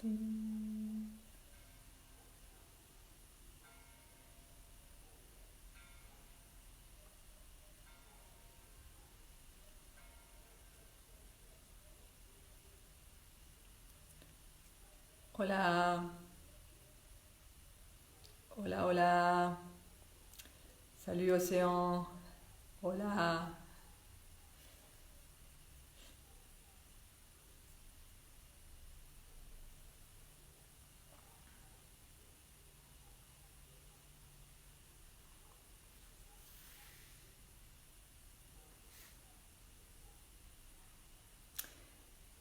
Tin. Hola, hola, hola. Salut océan. Hola.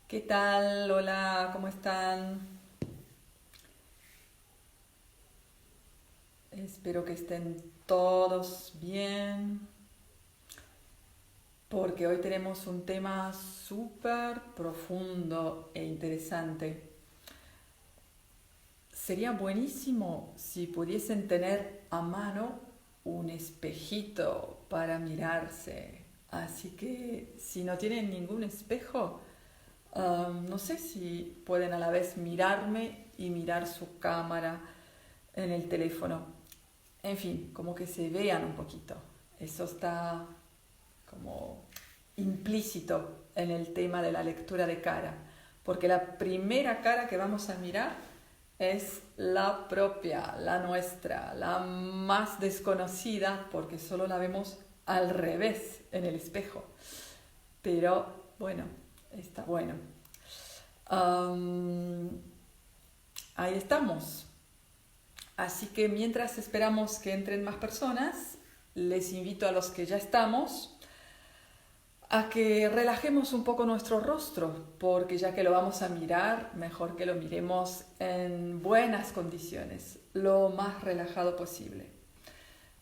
¿Qué tal? Hola, ¿cómo están? Espero que estén todos bien, porque hoy tenemos un tema súper profundo e interesante. Sería buenísimo si pudiesen tener a mano un espejito para mirarse. Así que si no tienen ningún espejo, no sé si pueden a la vez mirarme y mirar su cámara en el teléfono. En fin, como que se vean un poquito. Eso está como implícito en el tema de la lectura de cara, porque la primera cara que vamos a mirar es la propia, la nuestra, la más desconocida, porque solo la vemos al revés en el espejo. Pero bueno, está bueno. Um, Ahí estamos. Así que mientras esperamos que entren más personas, les invito a los que ya estamos a que relajemos un poco nuestro rostro, porque ya que lo vamos a mirar, mejor que lo miremos en buenas condiciones, lo más relajado posible.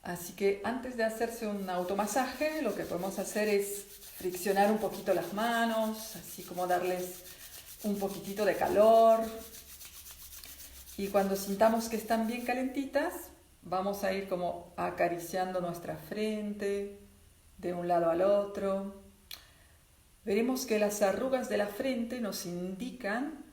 Así que antes de hacerse un automasaje, lo que podemos hacer es friccionar un poquito las manos, así como darles un poquitito de calor. Y cuando sintamos que están bien calentitas, vamos a ir como acariciando nuestra frente de un lado al otro. Veremos que las arrugas de la frente nos indican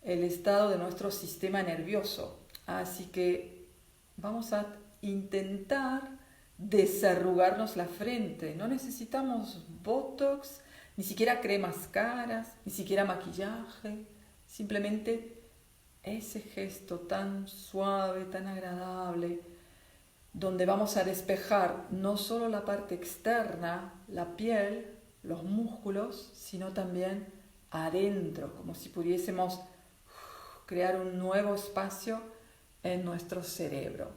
el estado de nuestro sistema nervioso. Así que vamos a intentar desarrugarnos la frente. No necesitamos botox, ni siquiera cremas caras, ni siquiera maquillaje. Simplemente ese gesto tan suave, tan agradable, donde vamos a despejar no solo la parte externa, la piel, los músculos, sino también adentro, como si pudiésemos crear un nuevo espacio en nuestro cerebro.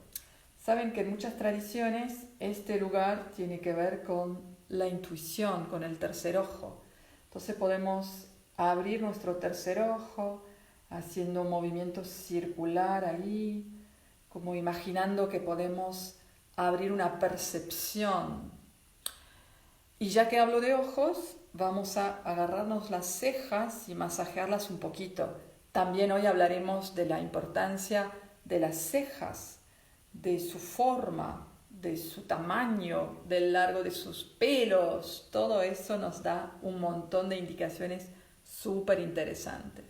Saben que en muchas tradiciones este lugar tiene que ver con la intuición, con el tercer ojo. Entonces podemos abrir nuestro tercer ojo haciendo un movimiento circular ahí, como imaginando que podemos abrir una percepción. Y ya que hablo de ojos, vamos a agarrarnos las cejas y masajearlas un poquito. También hoy hablaremos de la importancia de las cejas, de su forma, de su tamaño, del largo de sus pelos. Todo eso nos da un montón de indicaciones súper interesantes.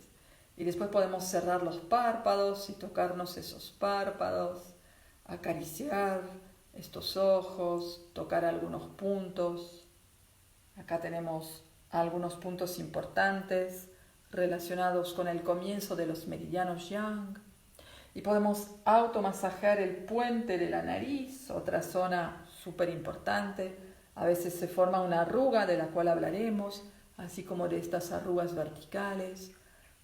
Y después podemos cerrar los párpados y tocarnos esos párpados, acariciar estos ojos, tocar algunos puntos. Acá tenemos algunos puntos importantes relacionados con el comienzo de los meridianos yang. Y podemos automasajear el puente de la nariz, otra zona súper importante. A veces se forma una arruga de la cual hablaremos, así como de estas arrugas verticales.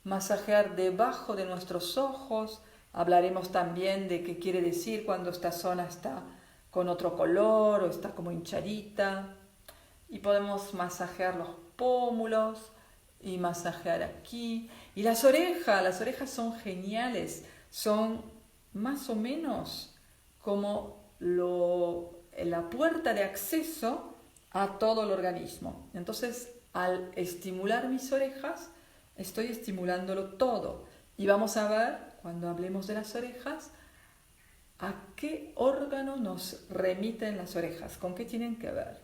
Masajear debajo de nuestros ojos. Hablaremos también de qué quiere decir cuando esta zona está con otro color o está como hinchadita. Y podemos masajear los pómulos y masajear aquí. Y las orejas son geniales, son más o menos como la puerta de acceso a todo el organismo. Entonces, al estimular mis orejas, estoy estimulándolo todo. Y vamos a ver, cuando hablemos de las orejas, a qué órgano nos remiten las orejas, con qué tienen que ver.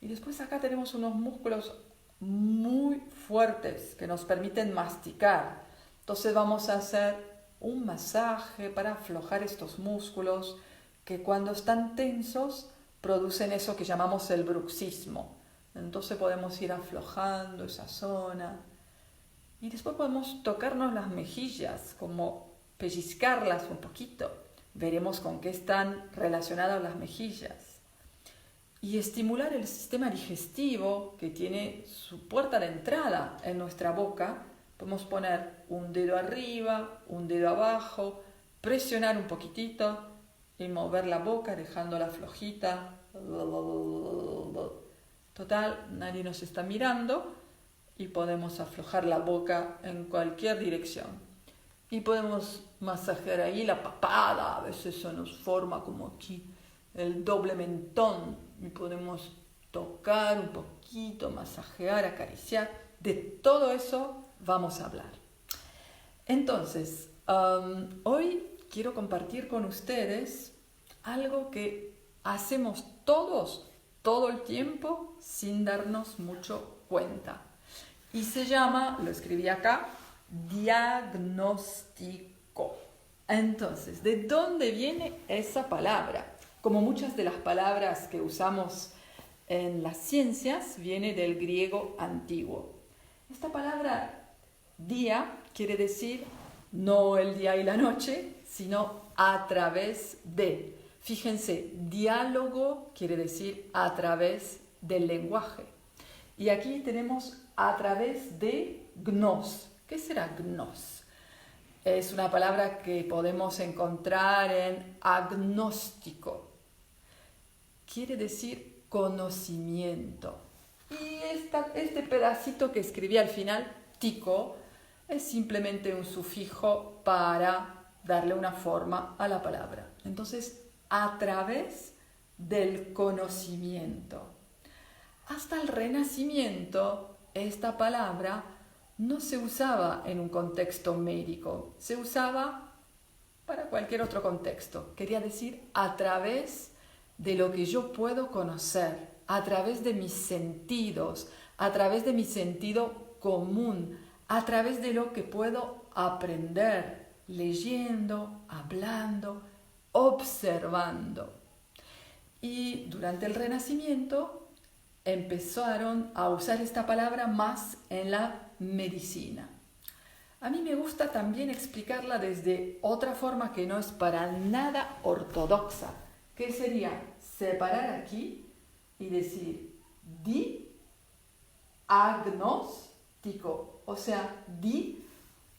Y después acá tenemos unos músculos muy fuertes que nos permiten masticar. Entonces vamos a hacer un masaje para aflojar estos músculos que cuando están tensos producen eso que llamamos el bruxismo. Entonces podemos ir aflojando esa zona y después podemos tocarnos las mejillas, como pellizcarlas un poquito. Veremos con qué están relacionadas las mejillas. Y estimular el sistema digestivo que tiene su puerta de entrada en nuestra boca. Podemos poner un dedo arriba, un dedo abajo, presionar un poquitito y mover la boca dejándola flojita. Total, nadie nos está mirando y podemos aflojar la boca en cualquier dirección. Y podemos masajear ahí la papada, a veces se nos forma como aquí el doble mentón y podemos tocar un poquito, masajear, acariciar. De todo eso vamos a hablar. Entonces, hoy quiero compartir con ustedes algo que hacemos todos, todo el tiempo, sin darnos mucho cuenta. Y se llama, lo escribí acá, diagnóstico. Entonces, ¿de dónde viene esa palabra? Como muchas de las palabras que usamos en las ciencias, viene del griego antiguo. Esta palabra día quiere decir no el día y la noche, sino a través de. Fíjense, diálogo quiere decir a través del lenguaje. Y aquí tenemos a través de gnos. ¿Qué será gnos? Es una palabra que podemos encontrar en agnóstico. Quiere decir conocimiento. Y este pedacito que escribí al final, tico, es simplemente un sufijo para darle una forma a la palabra. Entonces, a través del conocimiento. Hasta el Renacimiento, esta palabra no se usaba en un contexto médico, se usaba para cualquier otro contexto. Quería decir a través de lo que yo puedo conocer, a través de mis sentidos, a través de mi sentido común, a través de lo que puedo aprender, leyendo, hablando, observando. Y durante el Renacimiento empezaron a usar esta palabra más en la medicina. A mí me gusta también explicarla desde otra forma que no es para nada ortodoxa, que sería separar aquí y decir diagnóstico. O sea, di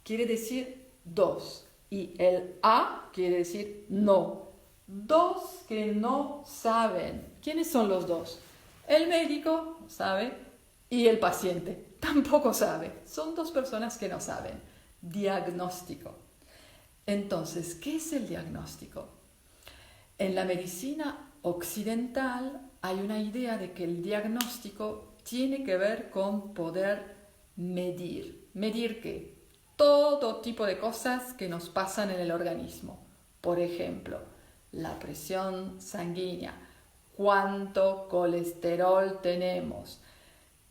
quiere decir dos y el a quiere decir no. Dos que no saben. ¿Quiénes son los dos? El médico sabe y el paciente tampoco sabe. Son dos personas que no saben. Diagnóstico. Entonces, ¿qué es el diagnóstico? En la medicina occidental hay una idea de que el diagnóstico tiene que ver con poder medir. ¿Medir qué? Todo tipo de cosas que nos pasan en el organismo. Por ejemplo, la presión sanguínea, cuánto colesterol tenemos,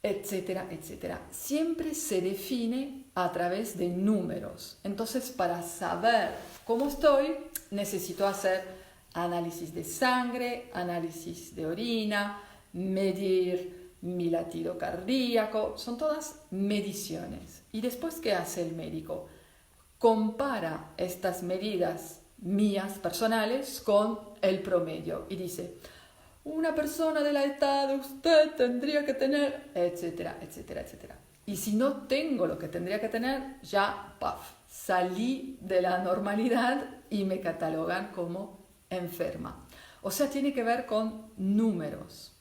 etcétera, etcétera. Siempre se define a través de números. Entonces, para saber cómo estoy, necesito hacer análisis de sangre, análisis de orina, medir mi latido cardíaco. Son todas mediciones. ¿Y después qué hace el médico? Compara estas medidas mías personales con el promedio y dice: una persona de la edad de usted tendría que tener, etcétera, etcétera, etcétera. Y si no tengo lo que tendría que tener, ya, salí de la normalidad y me catalogan como enferma. O sea, tiene que ver con números.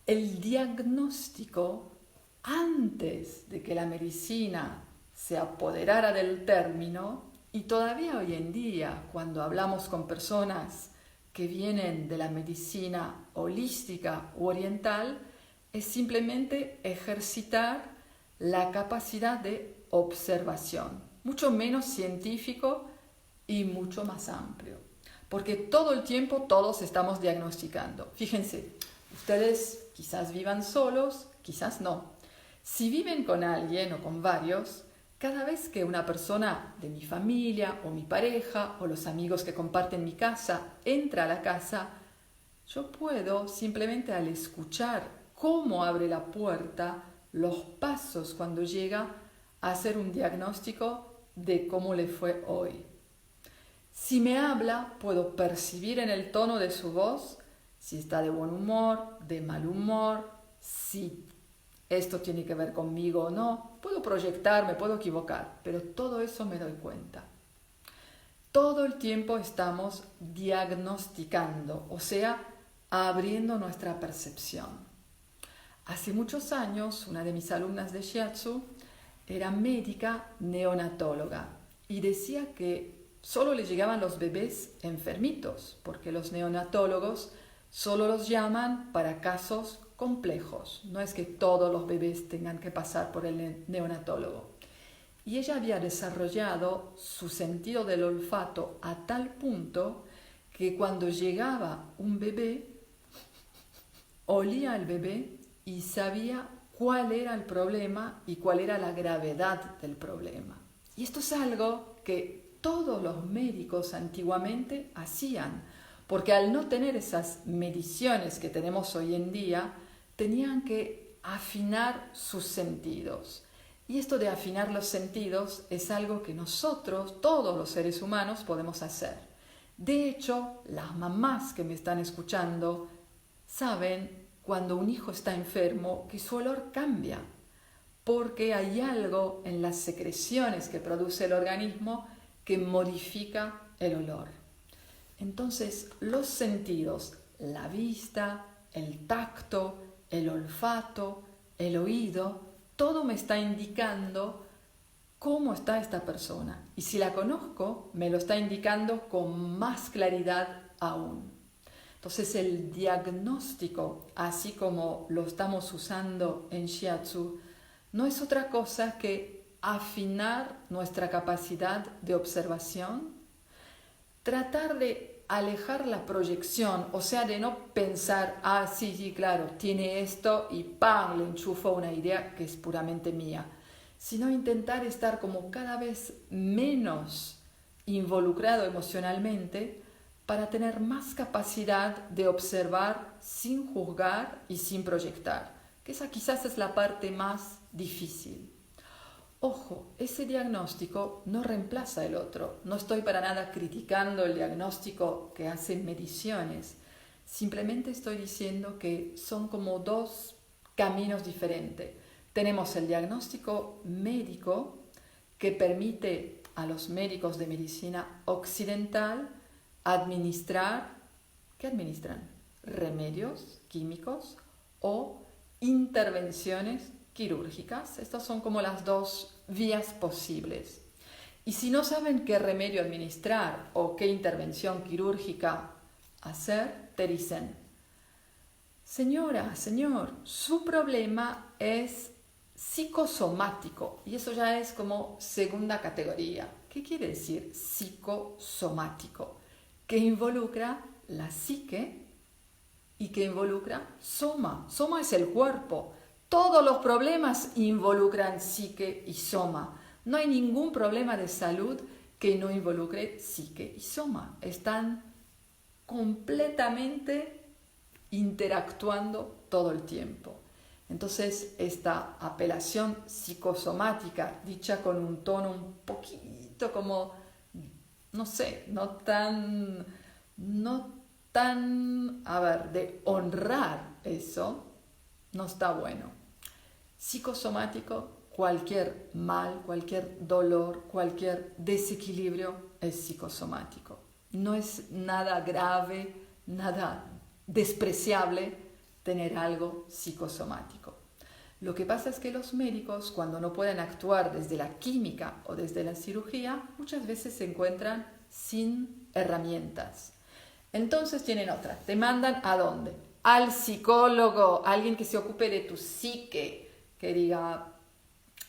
El diagnóstico, antes de que la medicina se apoderara del término, y todavía hoy en día, cuando hablamos con personas que vienen de la medicina holística u oriental, es simplemente ejercitar la capacidad de observación, mucho menos científico y mucho más amplio. Porque todo el tiempo todos estamos diagnosticando. Fíjense, ustedes quizás vivan solos, quizás no. Si viven con alguien o con varios, Cada vez que una persona de mi familia o mi pareja o los amigos que comparten mi casa entra a la casa, yo puedo simplemente al escuchar cómo abre la puerta, los pasos cuando llega, a hacer un diagnóstico de cómo le fue hoy. Si me habla, puedo percibir en el tono de su voz si está de buen humor, de mal humor, si esto tiene que ver conmigo o no. Puedo proyectar, me puedo equivocar, pero todo eso me doy cuenta. Todo el tiempo estamos diagnosticando, o sea, abriendo nuestra percepción. Hace muchos años, una de mis alumnas de Shiatsu era médica neonatóloga y decía que solo le llegaban los bebés enfermitos, porque los neonatólogos solo los llaman para casos complejos. No es que todos los bebés tengan que pasar por el neonatólogo. Y ella había desarrollado su sentido del olfato a tal punto que cuando llegaba un bebé, olía al bebé y sabía cuál era el problema y cuál era la gravedad del problema. Y esto es algo que todos los médicos antiguamente hacían, porque al no tener esas mediciones que tenemos hoy en día, tenían que afinar sus sentidos. Y esto de afinar los sentidos es algo que nosotros, todos los seres humanos, podemos hacer. De hecho, las mamás que me están escuchando saben cuando un hijo está enfermo que su olor cambia, porque hay algo en las secreciones que produce el organismo que modifica el olor. Entonces, los sentidos, la vista, el tacto, el olfato, el oído, todo me está indicando cómo está esta persona. Y si la conozco, me lo está indicando con más claridad aún. Entonces, el diagnóstico, así como lo estamos usando en Shiatsu, no es otra cosa que afinar nuestra capacidad de observación, tratar de alejar la proyección, o sea, de no pensar, sí, claro, tiene esto y ¡pam!, le enchufo una idea que es puramente mía, sino intentar estar como cada vez menos involucrado emocionalmente para tener más capacidad de observar sin juzgar y sin proyectar, que esa quizás es la parte más difícil. Ojo, ese diagnóstico no reemplaza el otro. No estoy para nada criticando el diagnóstico que hacen mediciones. Simplemente estoy diciendo que son como dos caminos diferentes. Tenemos el diagnóstico médico que permite a los médicos de medicina occidental administrar, ¿qué administran? Remedios químicos o intervenciones quirúrgicas. Estas son como las dos vías posibles. Y si no saben qué remedio administrar o qué intervención quirúrgica hacer, te dicen, señora, señor, su problema es psicosomático. Y eso ya es como segunda categoría. ¿Qué quiere decir psicosomático? Que involucra la psique y que involucra soma. Soma es el cuerpo. Todos los problemas involucran psique y soma. No hay ningún problema de salud que no involucre psique y soma. Están completamente interactuando todo el tiempo. Entonces, esta apelación psicosomática, dicha con un tono un poquito como, no sé, no tan, de honrar eso, no está bueno. Psicosomático, cualquier mal, cualquier dolor, cualquier desequilibrio es psicosomático. No es nada grave, nada despreciable tener algo psicosomático. Lo que pasa es que los médicos, cuando no pueden actuar desde la química o desde la cirugía, muchas veces se encuentran sin herramientas. Entonces tienen otra. Te mandan ¿a dónde? Al psicólogo, alguien que se ocupe de tu psique, que diga,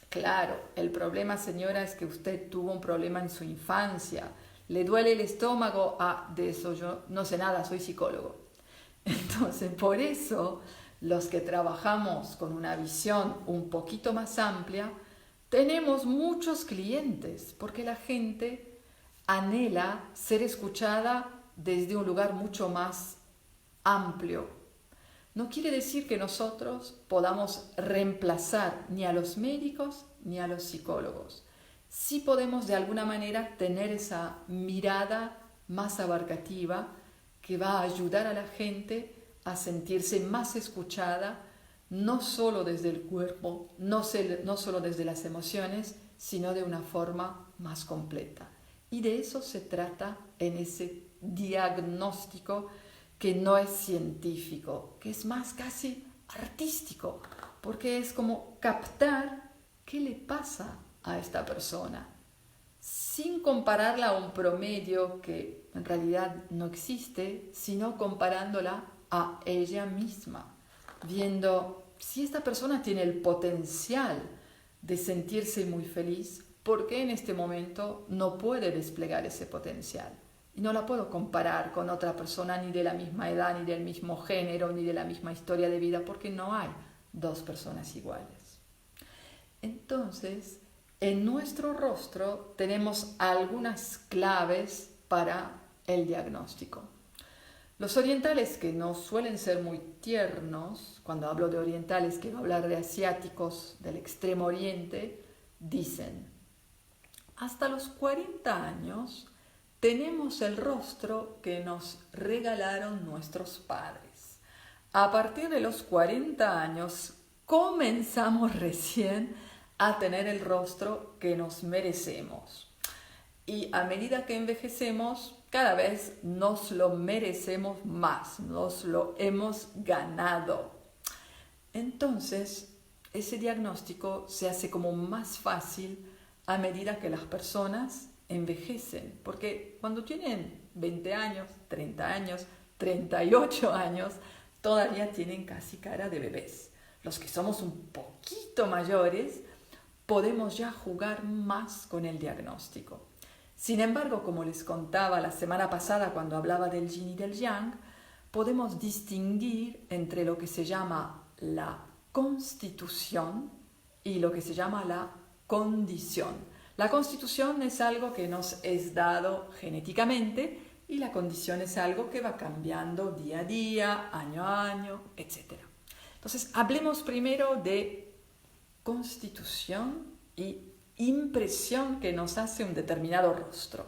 claro, el problema, señora, es que usted tuvo un problema en su infancia, le duele el estómago, de eso yo no sé nada, soy psicólogo. Entonces, por eso, los que trabajamos con una visión un poquito más amplia, tenemos muchos clientes porque la gente anhela ser escuchada desde un lugar mucho más amplio. No quiere decir que nosotros podamos reemplazar ni a los médicos ni a los psicólogos. Sí podemos de alguna manera tener esa mirada más abarcativa que va a ayudar a la gente a sentirse más escuchada, no solo desde el cuerpo, no solo desde las emociones, sino de una forma más completa. Y de eso se trata en ese diagnóstico que no es científico, que es más casi artístico, porque es como captar qué le pasa a esta persona, sin compararla a un promedio que en realidad no existe, sino comparándola a ella misma, viendo si esta persona tiene el potencial de sentirse muy feliz, ¿por qué en este momento no puede desplegar ese potencial? Y no la puedo comparar con otra persona ni de la misma edad, ni del mismo género, ni de la misma historia de vida, porque no hay dos personas iguales. Entonces, en nuestro rostro tenemos algunas claves para el diagnóstico. Los orientales, que no suelen ser muy tiernos, cuando hablo de orientales quiero hablar de asiáticos del Extremo Oriente, dicen: hasta los 40 años tenemos el rostro que nos regalaron nuestros padres. A partir de los 40 años comenzamos recién a tener el rostro que nos merecemos. Y a medida que envejecemos, cada vez nos lo merecemos más, nos lo hemos ganado. Entonces, ese diagnóstico se hace como más fácil a medida que las personas envejecen, porque cuando tienen 20 años, 30 años, 38 años, todavía tienen casi cara de bebés. Los que somos un poquito mayores, podemos ya jugar más con el diagnóstico. Sin embargo, como les contaba la semana pasada cuando hablaba del yin y del yang, podemos distinguir entre lo que se llama la constitución y lo que se llama la condición. La constitución es algo que nos es dado genéticamente y la condición es algo que va cambiando día a día, año a año, etc. Entonces, hablemos primero de constitución y impresión que nos hace un determinado rostro.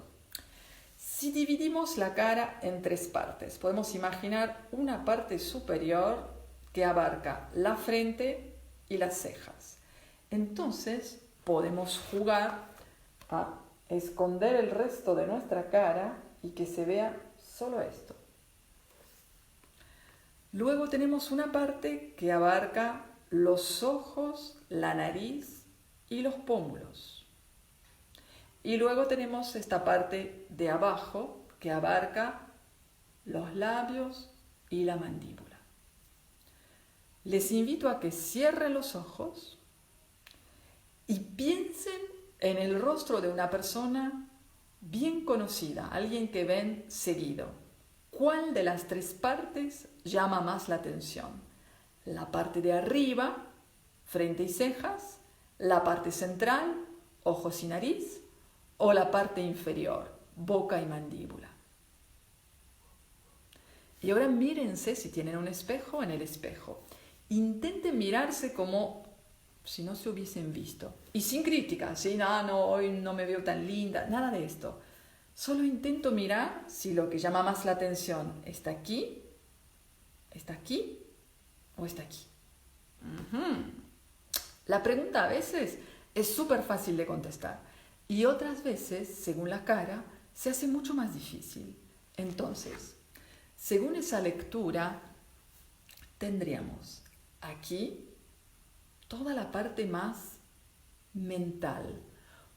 Si dividimos la cara en tres partes, podemos imaginar una parte superior que abarca la frente y las cejas. Entonces, podemos jugar a esconder el resto de nuestra cara y que se vea solo esto. Luego tenemos una parte que abarca los ojos, la nariz y los pómulos. Y luego tenemos esta parte de abajo que abarca los labios y la mandíbula. Les invito a que cierren los ojos y piensen en el rostro de una persona bien conocida, alguien que ven seguido. ¿Cuál de las tres partes llama más la atención? ¿La parte de arriba, frente y cejas? ¿La parte central, ojos y nariz? ¿O la parte inferior, boca y mandíbula? Y ahora mírense si tienen un espejo en el espejo. Intenten mirarse como si no se hubiesen visto. Y sin crítica, ¿sí? No, hoy no me veo tan linda, nada de esto. Solo intento mirar si lo que llama más la atención está aquí o está aquí. La pregunta a veces es súper fácil de contestar y otras veces, según la cara, se hace mucho más difícil. Entonces, según esa lectura, tendríamos aquí toda la parte más mental.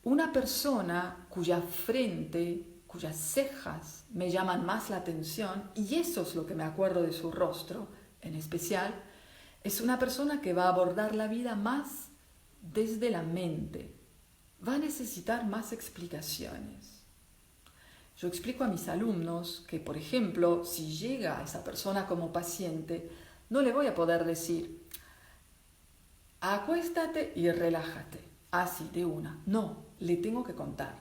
Una persona cuya frente, cuyas cejas me llaman más la atención, y eso es lo que me acuerdo de su rostro en especial, es una persona que va a abordar la vida más desde la mente. Va a necesitar más explicaciones. Yo explico a mis alumnos que, por ejemplo, si llega a esa persona como paciente, no le voy a poder decir: acuéstate y relájate. así de una. No, le tengo que contar.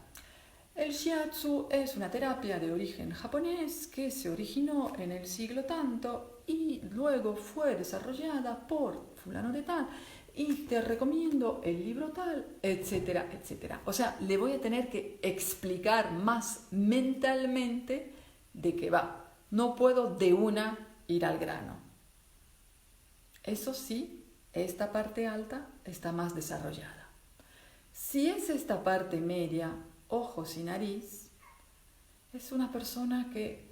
El shiatsu es una terapia de origen japonés que se originó en el siglo tanto y luego fue desarrollada por fulano de tal y te recomiendo el libro tal, etcétera, etcétera. O sea, le voy a tener que explicar más mentalmente de qué va. No puedo de una ir al grano. Eso sí, esta parte alta está más desarrollada. Si es esta parte media, ojos y nariz, es una persona que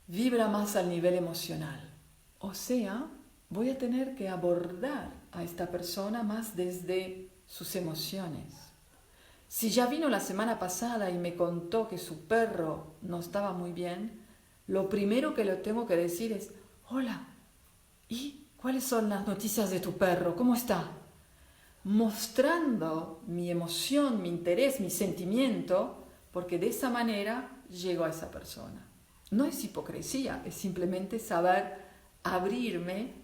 vibra más al nivel emocional. O sea, voy a tener que abordar a esta persona más desde sus emociones. Si ya vino la semana pasada y me contó que su perro no estaba muy bien, lo primero que le tengo que decir es: hola, ¿y cuáles son las noticias de tu perro? ¿Cómo está? Mostrando mi emoción, mi interés, mi sentimiento, porque de esa manera llego a esa persona. No es hipocresía, es simplemente saber abrirme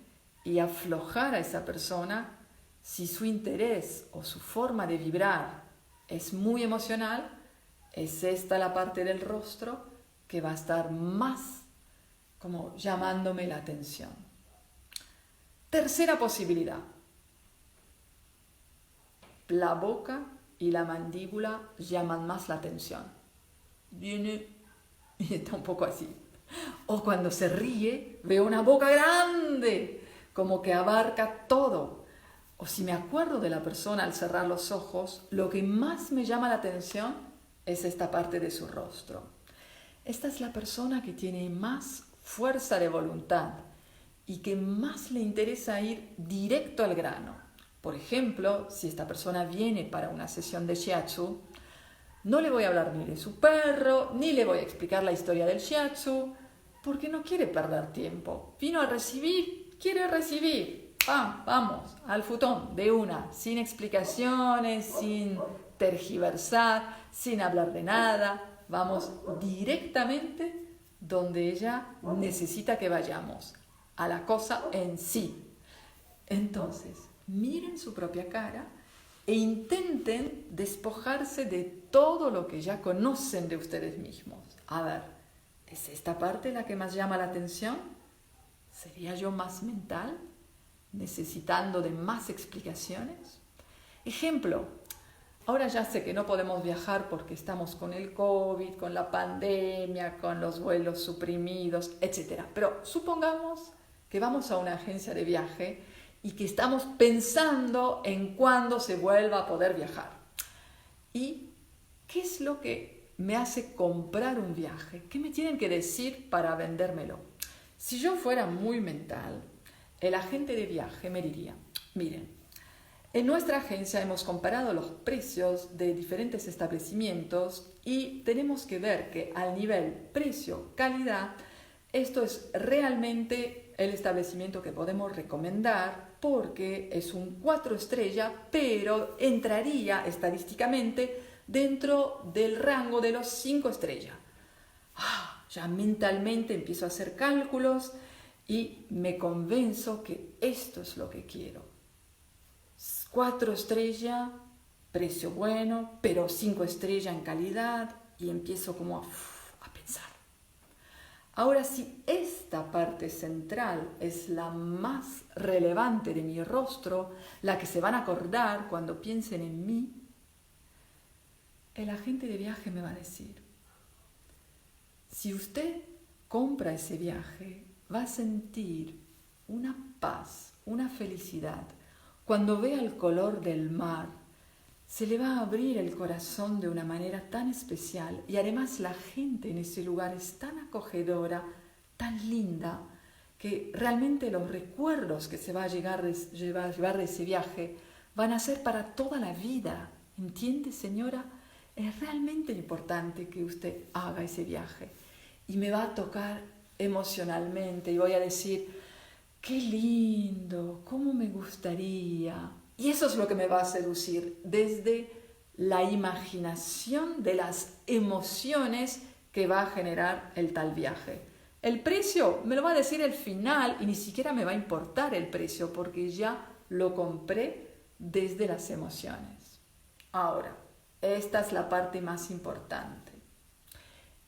y aflojar a esa persona si su interés o su forma de vibrar es muy emocional. Es esta la parte del rostro que va a estar más como llamándome la atención. Tercera posibilidad. La boca y la mandíbula llaman más la atención. Viene y está un poco así. O cuando se ríe, veo una boca grande, como que abarca todo. O si me acuerdo de la persona al cerrar los ojos, lo que más me llama la atención es esta parte de su rostro. Esta es la persona que tiene más fuerza de voluntad y que más le interesa ir directo al grano. Por ejemplo, si esta persona viene para una sesión de shiatsu, no le voy a hablar ni de su perro, ni le voy a explicar la historia del shiatsu, porque no quiere perder tiempo. Vino a recibir, quiere recibir. Vamos, al futón, de una, sin explicaciones, sin tergiversar, sin hablar de nada. Vamos directamente donde ella necesita que vayamos, a la cosa en sí. Entonces, miren su propia cara e intenten despojarse de todo lo que ya conocen de ustedes mismos. A ver, ¿es esta parte la que más llama la atención? ¿Sería yo más mental, necesitando de más explicaciones? Ejemplo, ahora ya sé que no podemos viajar porque estamos con el COVID, con la pandemia, con los vuelos suprimidos, etc. Pero supongamos que vamos a una agencia de viaje y que estamos pensando en cuándo se vuelva a poder viajar. ¿Y qué es lo que me hace comprar un viaje? ¿Qué me tienen que decir para vendérmelo? Si yo fuera muy mental, el agente de viaje me diría: miren, en nuestra agencia hemos comparado los precios de diferentes establecimientos y tenemos que ver que al nivel precio-calidad, esto es realmente el establecimiento que podemos recomendar porque es un 4 estrellas, pero entraría estadísticamente dentro del rango de los 5 estrellas. Ya mentalmente empiezo a hacer cálculos y me convenzo que esto es lo que quiero. 4 estrellas, precio bueno, pero 5 estrellas en calidad, y empiezo como a pensar. Ahora, si esta parte central es la más relevante de mi rostro, la que se van a acordar cuando piensen en mí, el agente de viaje me va a decir: si usted compra ese viaje, va a sentir una paz, una felicidad. Cuando vea el color del mar, se le va a abrir el corazón de una manera tan especial, y además la gente en ese lugar es tan acogedora, tan linda, que realmente los recuerdos que se va a llevar de ese viaje van a ser para toda la vida. ¿Entiende, señora? Es realmente importante que usted haga ese viaje. Y me va a tocar emocionalmente y voy a decir: qué lindo, cómo me gustaría. Y eso es lo que me va a seducir, desde la imaginación de las emociones que va a generar el tal viaje. El precio me lo va a decir el final y ni siquiera me va a importar el precio porque ya lo compré desde las emociones. Ahora, esta es la parte más importante.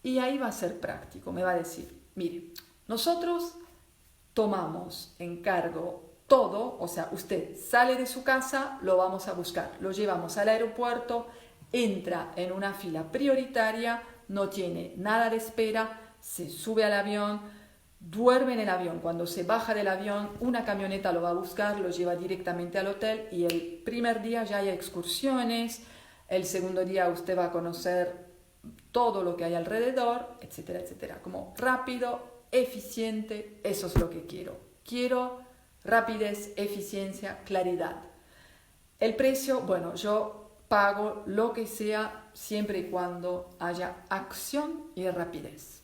Y ahí va a ser práctico, me va a decir, mire, nosotros tomamos en cargo todo, o sea, usted sale de su casa, lo vamos a buscar, lo llevamos al aeropuerto, entra en una fila prioritaria, no tiene nada de espera, se sube al avión, duerme en el avión. Cuando se baja del avión, una camioneta lo va a buscar, lo lleva directamente al hotel y el primer día ya hay excursiones, el segundo día usted va a conocer todo lo que hay alrededor, etcétera, etcétera. Como rápido, eficiente, eso es lo que quiero. Quiero rapidez, eficiencia, claridad. El precio, bueno, yo pago lo que sea siempre y cuando haya acción y rapidez.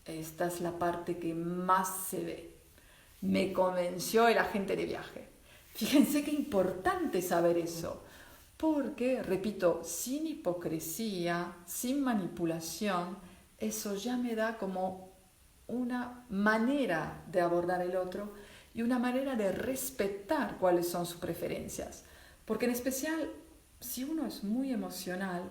Esta es la parte que más se ve. Me convenció el agente de viaje. Fíjense qué importante saber eso. Porque, repito, sin hipocresía, sin manipulación, eso ya me da como una manera de abordar el otro y una manera de respetar cuáles son sus preferencias. Porque en especial, si uno es muy emocional,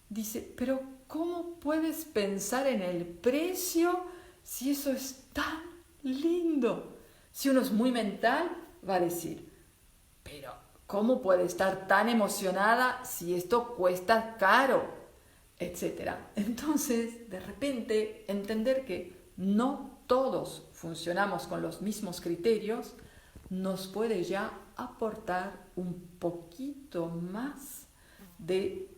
dice, pero ¿cómo puedes pensar en el precio si eso es tan lindo? Si uno es muy mental, va a decir, pero ¿cómo puede estar tan emocionada si esto cuesta caro? Etcétera. Entonces, de repente, entender que no todos funcionamos con los mismos criterios nos puede ya aportar un poquito más de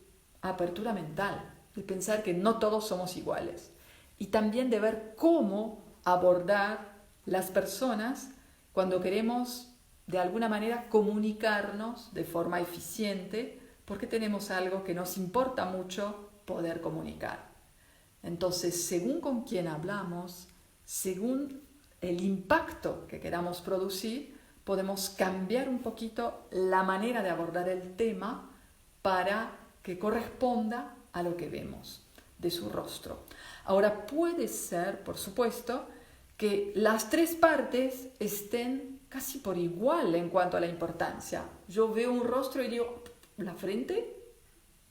apertura mental, de pensar que no todos somos iguales y también de ver cómo abordar las personas cuando queremos de alguna manera comunicarnos de forma eficiente porque tenemos algo que nos importa mucho poder comunicar. Entonces, según con quién hablamos, según el impacto que queramos producir, podemos cambiar un poquito la manera de abordar el tema para que corresponda a lo que vemos de su rostro. Ahora, puede ser, por supuesto, que las tres partes estén casi por igual en cuanto a la importancia. Yo veo un rostro y digo, la frente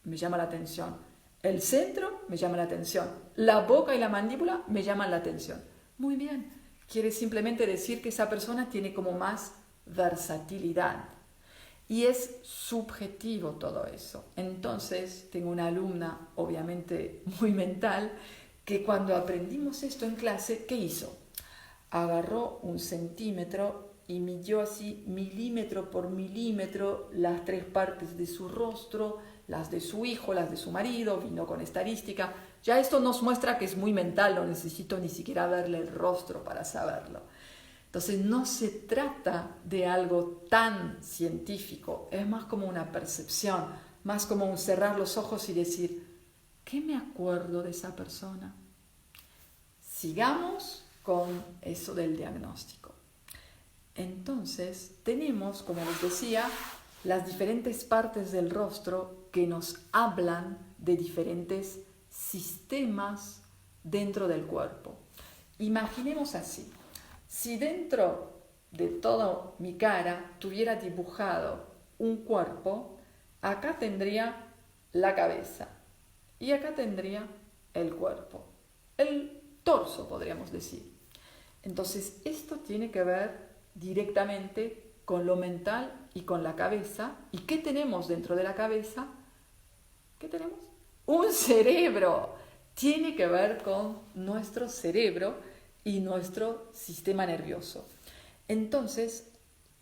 me llama la atención, el centro me llama la atención, la boca y la mandíbula me llaman la atención. Muy bien, quiere simplemente decir que esa persona tiene como más versatilidad. Y es subjetivo todo eso. Entonces, tengo una alumna, obviamente muy mental, que cuando aprendimos esto en clase, ¿qué hizo? Agarró un centímetro y midió así milímetro por milímetro las tres partes de su rostro, las de su hijo, las de su marido, vino con estadística. Ya esto nos muestra que es muy mental, no necesito ni siquiera verle el rostro para saberlo. Entonces no se trata de algo tan científico, es más como una percepción, más como un cerrar los ojos y decir, ¿qué me acuerdo de esa persona? Sigamos con eso del diagnóstico. Entonces tenemos, como les decía, las diferentes partes del rostro que nos hablan de diferentes sistemas dentro del cuerpo. Imaginemos así. Si dentro de toda mi cara tuviera dibujado un cuerpo, acá tendría la cabeza y acá tendría el cuerpo, el torso podríamos decir. Entonces esto tiene que ver directamente con lo mental y con la cabeza. ¿Y qué tenemos dentro de la cabeza? ¿Qué tenemos? Un cerebro. Tiene que ver con nuestro cerebro y nuestro sistema nervioso. Entonces,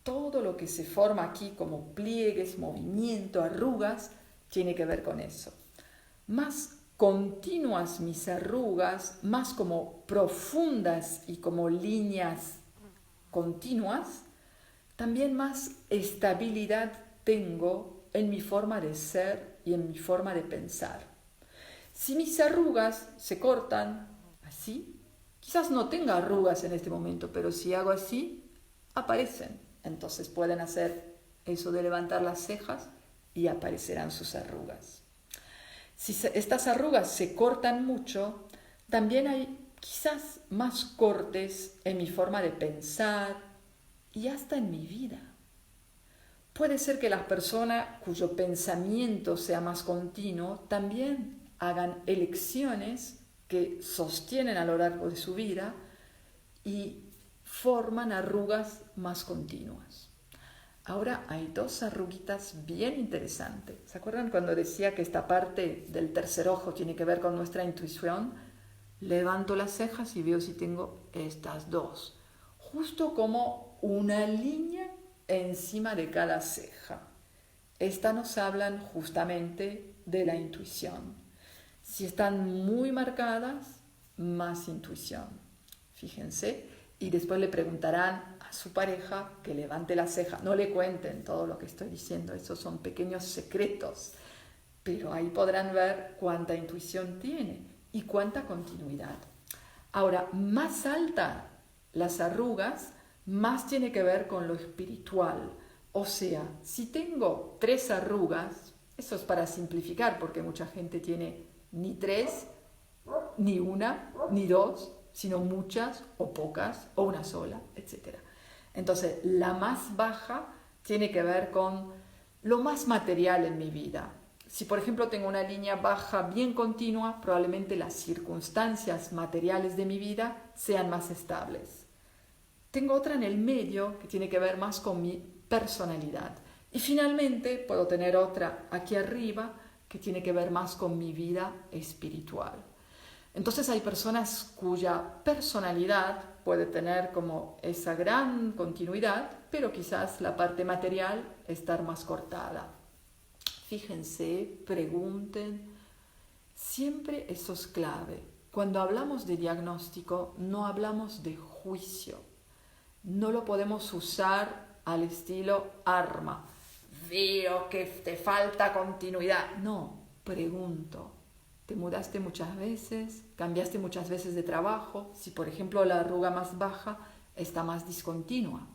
todo lo que se forma aquí como pliegues, movimiento, arrugas, tiene que ver con eso. Más continuas mis arrugas, más como profundas y como líneas continuas, también más estabilidad tengo en mi forma de ser y en mi forma de pensar. Si mis arrugas se cortan así, quizás no tenga arrugas en este momento, pero si hago así, aparecen. Entonces pueden hacer eso de levantar las cejas y aparecerán sus arrugas. Si estas arrugas se cortan mucho, también hay quizás más cortes en mi forma de pensar y hasta en mi vida. Puede ser que las personas cuyo pensamiento sea más continuo también hagan elecciones que sostienen a lo largo de su vida y forman arrugas más continuas. Ahora hay dos arruguitas bien interesantes. ¿Se acuerdan cuando decía que esta parte del tercer ojo tiene que ver con nuestra intuición? Levanto las cejas y veo si tengo estas dos, justo como una línea encima de cada ceja. Estas nos hablan justamente de la intuición. Si están muy marcadas, más intuición. Fíjense, y después le preguntarán a su pareja que levante la ceja. No le cuenten todo lo que estoy diciendo, esos son pequeños secretos, pero ahí podrán ver cuánta intuición tiene y cuánta continuidad. Ahora, más alta las arrugas, más tiene que ver con lo espiritual. O sea, si tengo 3 arrugas, eso es para simplificar, porque mucha gente tiene ni 3, ni 1, ni 2, sino muchas o pocas, o una sola, etc. Entonces, la más baja tiene que ver con lo más material en mi vida. Si, por ejemplo, tengo una línea baja bien continua, probablemente las circunstancias materiales de mi vida sean más estables. Tengo otra en el medio que tiene que ver más con mi personalidad. Y finalmente puedo tener otra aquí arriba que tiene que ver más con mi vida espiritual. Entonces hay personas cuya personalidad puede tener como esa gran continuidad, pero quizás la parte material estar más cortada. Fíjense, pregunten, siempre eso es clave. Cuando hablamos de diagnóstico, no hablamos de juicio. No lo podemos usar al estilo arma. Veo que te falta continuidad. No, pregunto. ¿Te mudaste muchas veces? ¿Cambiaste muchas veces de trabajo? Si, por ejemplo, la arruga más baja está más discontinua.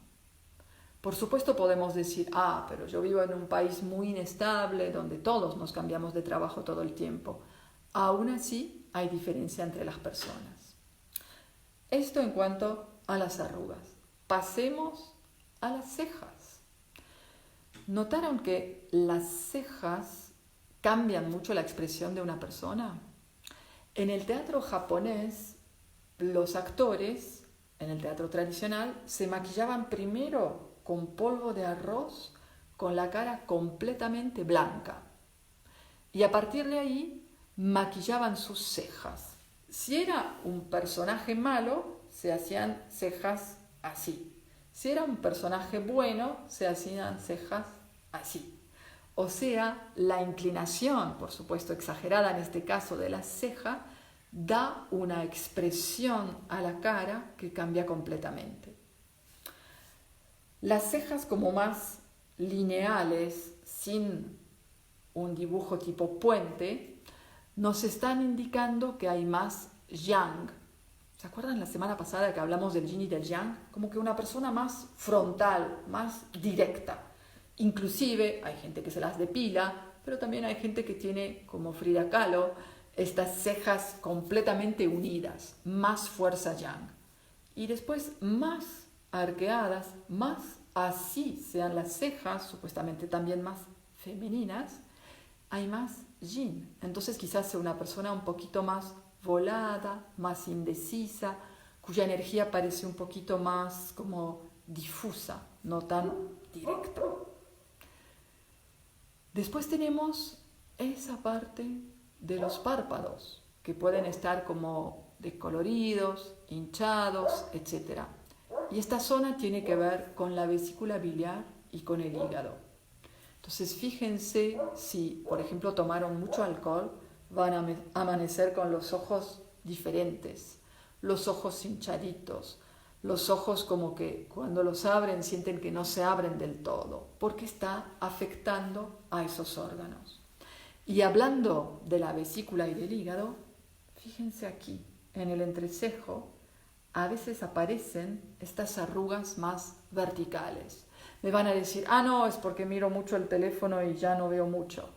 Por supuesto podemos decir, pero yo vivo en un país muy inestable donde todos nos cambiamos de trabajo todo el tiempo. Aún así, hay diferencia entre las personas. Esto en cuanto a las arrugas. Pasemos a las cejas. ¿Notaron que las cejas cambian mucho la expresión de una persona? En el teatro japonés, los actores, en el teatro tradicional, se maquillaban primero con polvo de arroz, con la cara completamente blanca. Y a partir de ahí, maquillaban sus cejas. Si era un personaje malo, se hacían cejas así. Si era un personaje bueno, se hacían cejas así. O sea, la inclinación, por supuesto exagerada en este caso de la ceja, da una expresión a la cara que cambia completamente. Las cejas como más lineales, sin un dibujo tipo puente, nos están indicando que hay más yang. ¿Se acuerdan la semana pasada que hablamos del yin y del yang? Como que una persona más frontal, más directa. Inclusive hay gente que se las depila, pero también hay gente que tiene, como Frida Kahlo, estas cejas completamente unidas, más fuerza yang. Y después más arqueadas, más así sean las cejas, supuestamente también más femeninas, hay más yin. Entonces quizás sea una persona un poquito más volada, más indecisa, cuya energía parece un poquito más como difusa, no tan directa. Después tenemos esa parte de los párpados, que pueden estar como descoloridos, hinchados, etc. Y esta zona tiene que ver con la vesícula biliar y con el hígado. Entonces fíjense si, por ejemplo, tomaron mucho alcohol, van a amanecer con los ojos diferentes, los ojos hinchaditos, los ojos como que cuando los abren sienten que no se abren del todo, porque está afectando a esos órganos. Y hablando de la vesícula y del hígado, fíjense aquí, en el entrecejo, a veces aparecen estas arrugas más verticales. Me van a decir, no, es porque miro mucho el teléfono y ya no veo mucho.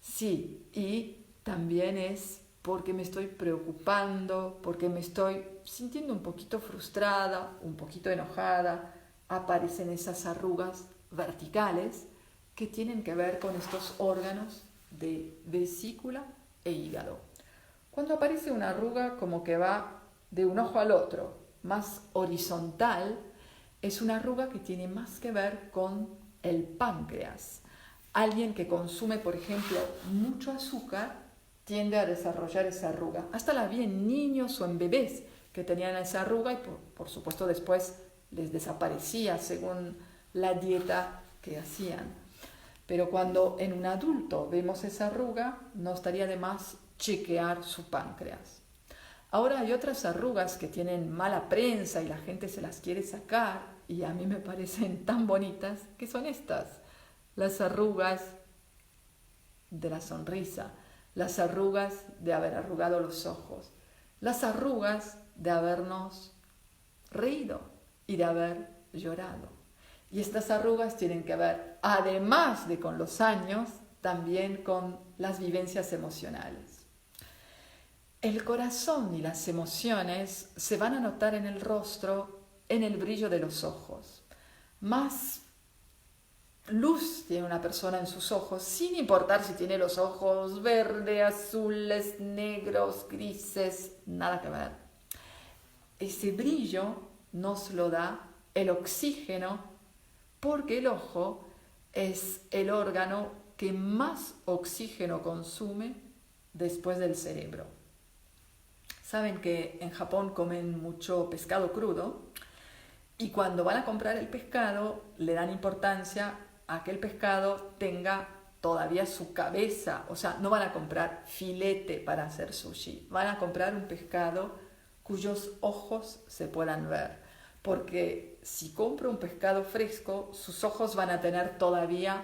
Sí, y también es porque me estoy preocupando, porque me estoy sintiendo un poquito frustrada, un poquito enojada. Aparecen esas arrugas verticales que tienen que ver con estos órganos de vesícula e hígado. Cuando aparece una arruga como que va de un ojo al otro, más horizontal, es una arruga que tiene más que ver con el páncreas. Alguien que consume, por ejemplo, mucho azúcar tiende a desarrollar esa arruga. Hasta la vi en niños o en bebés que tenían esa arruga y por supuesto después les desaparecía según la dieta que hacían. Pero cuando en un adulto vemos esa arruga, no estaría de más chequear su páncreas. Ahora hay otras arrugas que tienen mala prensa y la gente se las quiere sacar y a mí me parecen tan bonitas, que son estas, las arrugas de la sonrisa, las arrugas de haber arrugado los ojos, las arrugas de habernos reído y de haber llorado. Y estas arrugas tienen que ver, además de con los años, también con las vivencias emocionales. El corazón y las emociones se van a notar en el rostro, en el brillo de los ojos. Más luz tiene una persona en sus ojos, sin importar si tiene los ojos verdes, azules, negros, grises, nada que ver. Ese brillo nos lo da el oxígeno, porque el ojo es el órgano que más oxígeno consume después del cerebro. Saben que en Japón comen mucho pescado crudo y cuando van a comprar el pescado le dan importancia a que el pescado tenga todavía su cabeza, o sea, no van a comprar filete para hacer sushi, van a comprar un pescado cuyos ojos se puedan ver, porque si compro un pescado fresco, sus ojos van a tener todavía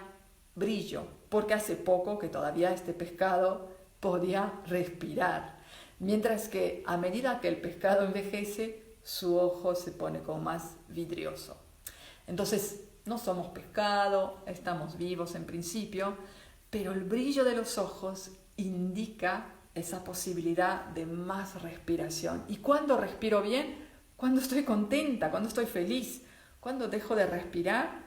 brillo, porque hace poco que todavía este pescado podía respirar, mientras que a medida que el pescado envejece, su ojo se pone como más vidrioso. Entonces, no somos pescado, estamos vivos en principio, pero el brillo de los ojos indica esa posibilidad de más respiración. ¿Y cuándo respiro bien? Cuando estoy contenta, cuando estoy feliz, cuando dejo de respirar,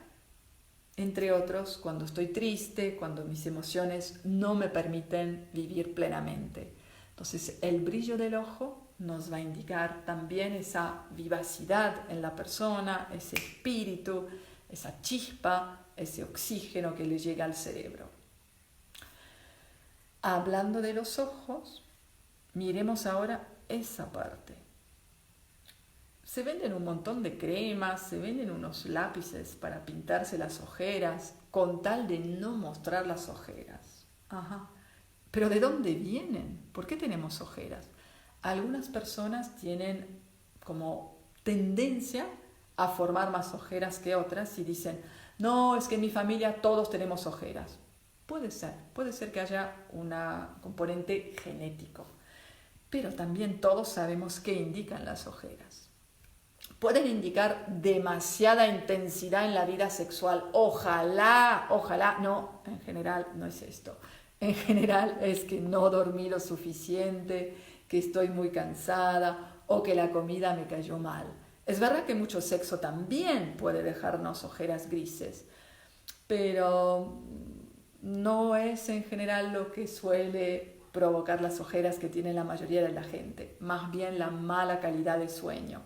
entre otros, cuando estoy triste, cuando mis emociones no me permiten vivir plenamente. Entonces, el brillo del ojo nos va a indicar también esa vivacidad en la persona, ese espíritu, esa chispa, ese oxígeno que le llega al cerebro. Hablando de los ojos, miremos ahora esa parte. Se venden un montón de cremas, se venden unos lápices para pintarse las ojeras, con tal de no mostrar las ojeras. Pero ¿de dónde vienen? ¿Por qué tenemos ojeras? Algunas personas tienen como tendencia a formar más ojeras que otras y dicen, no, es que en mi familia todos tenemos ojeras. Puede ser que haya un componente genético, pero también todos sabemos qué indican las ojeras. Pueden indicar demasiada intensidad en la vida sexual. Ojalá, no, en general no es esto. En general es que no dormí lo suficiente, que estoy muy cansada o que la comida me cayó mal. Es verdad que mucho sexo también puede dejarnos ojeras grises, pero no es en general lo que suele provocar las ojeras que tiene la mayoría de la gente, más bien la mala calidad de sueño.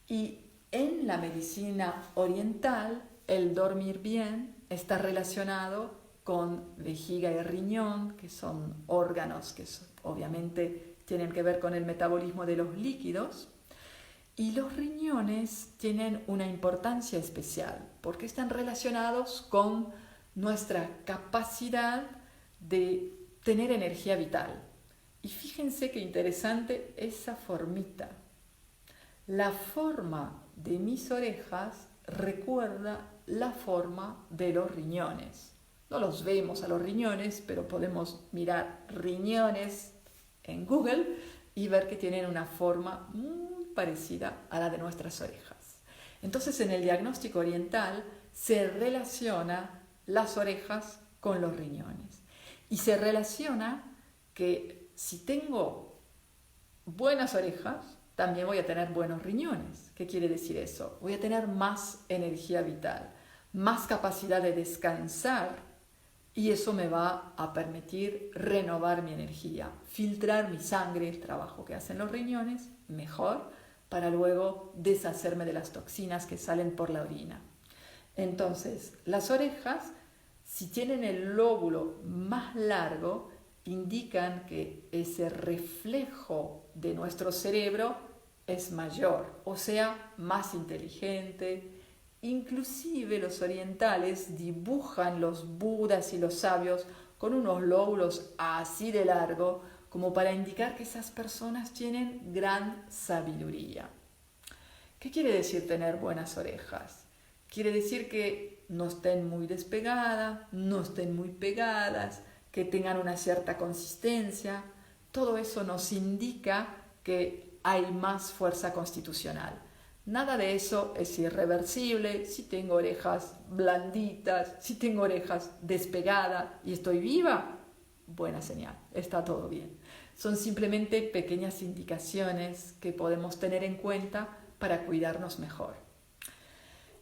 Y en la medicina oriental, el dormir bien está relacionado con vejiga y riñón, que son órganos que obviamente tienen que ver con el metabolismo de los líquidos. Y los riñones tienen una importancia especial porque están relacionados con nuestra capacidad de tener energía vital. Y fíjense qué interesante esa formita. La forma de mis orejas recuerda la forma de los riñones. No los vemos a los riñones, pero podemos mirar riñones en Google y ver que tienen una forma muy parecida a la de nuestras orejas. Entonces, en el diagnóstico oriental se relaciona las orejas con los riñones. Y se relaciona que si tengo buenas orejas, también voy a tener buenos riñones. ¿Qué quiere decir eso? Voy a tener más energía vital, más capacidad de descansar y eso me va a permitir renovar mi energía, filtrar mi sangre, el trabajo que hacen los riñones, mejor, para luego deshacerme de las toxinas que salen por la orina. Entonces, las orejas, si tienen el lóbulo más largo, indican que ese reflejo de nuestro cerebro es mayor, o sea, más inteligente. Inclusive los orientales dibujan los budas y los sabios con unos lóbulos así de largo, como para indicar que esas personas tienen gran sabiduría. ¿Qué quiere decir tener buenas orejas? Quiere decir que no estén muy despegadas, no estén muy pegadas, que tengan una cierta consistencia. Todo eso nos indica que hay más fuerza constitucional. Nada de eso es irreversible. Si tengo orejas blanditas, si tengo orejas despegadas y estoy viva, buena señal, está todo bien. Son simplemente pequeñas indicaciones que podemos tener en cuenta para cuidarnos mejor.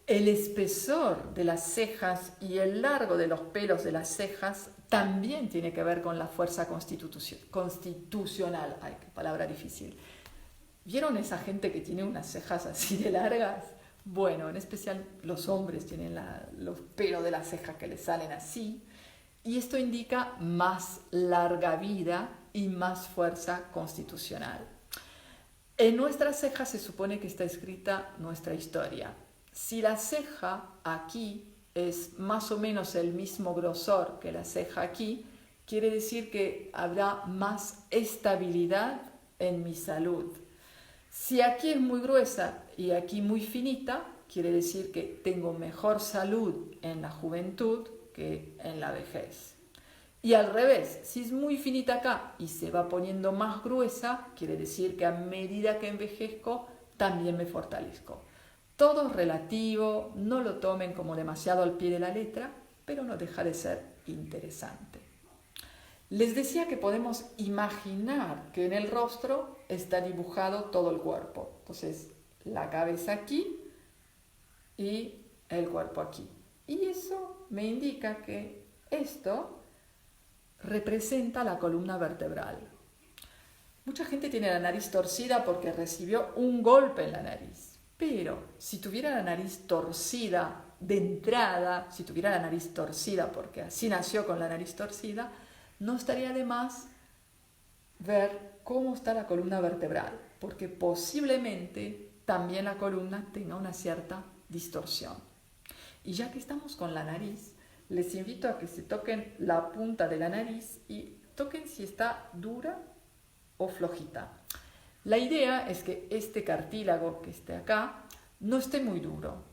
El espesor de las cejas y el largo de los pelos de las cejas también tiene que ver con la fuerza constitucional. Ay, qué palabra difícil. ¿Vieron esa gente que tiene unas cejas así de largas? Bueno, en especial los hombres tienen los pelos de las cejas que les salen así. Y esto indica más larga vida y más fuerza constitucional. En nuestras cejas se supone que está escrita nuestra historia. Si la ceja aquí es más o menos el mismo grosor que la ceja aquí, quiere decir que habrá más estabilidad en mi salud. Si aquí es muy gruesa y aquí muy finita, quiere decir que tengo mejor salud en la juventud que en la vejez. Y al revés, si es muy finita acá y se va poniendo más gruesa, quiere decir que a medida que envejezco, también me fortalezco. Todo es relativo, no lo tomen como demasiado al pie de la letra, pero no deja de ser interesante. Les decía que podemos imaginar que en el rostro está dibujado todo el cuerpo. Entonces, la cabeza aquí y el cuerpo aquí. Y eso me indica que esto representa la columna vertebral. Mucha gente tiene la nariz torcida porque recibió un golpe en la nariz. Pero si tuviera la nariz torcida de entrada, si tuviera la nariz torcida porque así nació con la nariz torcida, no estaría de más ver cómo está la columna vertebral, porque posiblemente también la columna tenga una cierta distorsión. Y ya que estamos con la nariz, les invito a que se toquen la punta de la nariz y toquen si está dura o flojita. La idea es que este cartílago que esté acá no esté muy duro.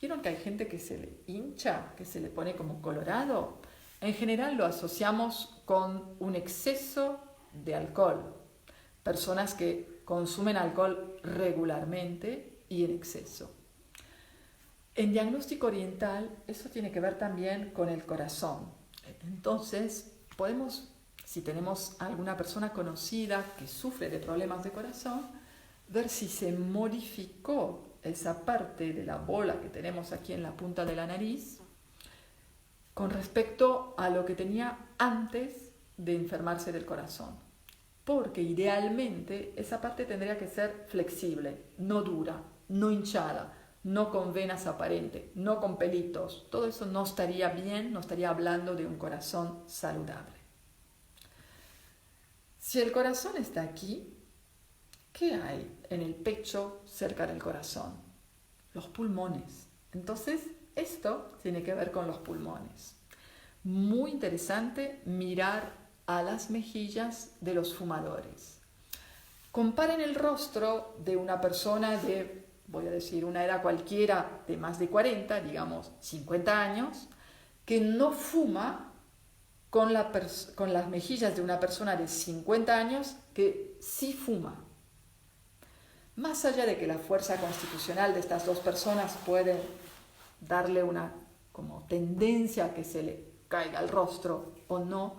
¿Vieron que hay gente que se le hincha, que se le pone como colorado? En general lo asociamos con un exceso de alcohol. Personas que consumen alcohol regularmente y en exceso. En diagnóstico oriental eso tiene que ver también con el corazón. Entonces podemos, si tenemos alguna persona conocida que sufre de problemas de corazón, ver si se modificó esa parte de la bola que tenemos aquí en la punta de la nariz con respecto a lo que tenía antes de enfermarse del corazón. Porque idealmente esa parte tendría que ser flexible, no dura, no hinchada, no con venas aparentes, no con pelitos. Todo eso no estaría bien, no estaría hablando de un corazón saludable. Si el corazón está aquí, ¿qué hay en el pecho cerca del corazón? Los pulmones. Entonces, esto tiene que ver con los pulmones. Muy interesante mirar a las mejillas de los fumadores. Comparen el rostro de una persona de, voy a decir, una edad cualquiera de más de 40, digamos 50 años, que no fuma con las mejillas de una persona de 50 años que sí fuma. Más allá de que la fuerza constitucional de estas dos personas puede darle una como tendencia a que se le caiga el rostro o no,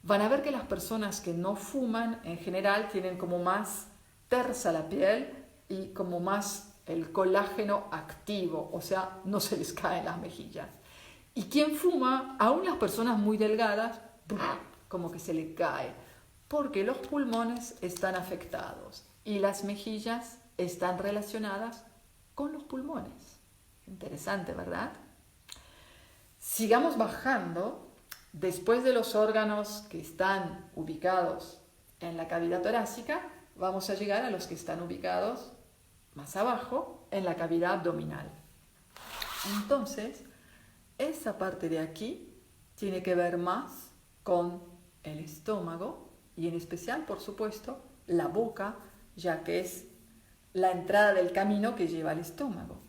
van a ver que las personas que no fuman en general tienen como más tersa la piel y como más el colágeno activo, o sea, no se les caen las mejillas. Y quien fuma, aún las personas muy delgadas, como que se le cae, porque los pulmones están afectados y las mejillas están relacionadas con los pulmones. Interesante, ¿verdad? Sigamos bajando. Después de los órganos que están ubicados en la cavidad torácica, vamos a llegar a los que están ubicados más abajo, en la cavidad abdominal. Entonces, esa parte de aquí tiene que ver más con el estómago y en especial, por supuesto, la boca, ya que es la entrada del camino que lleva al estómago.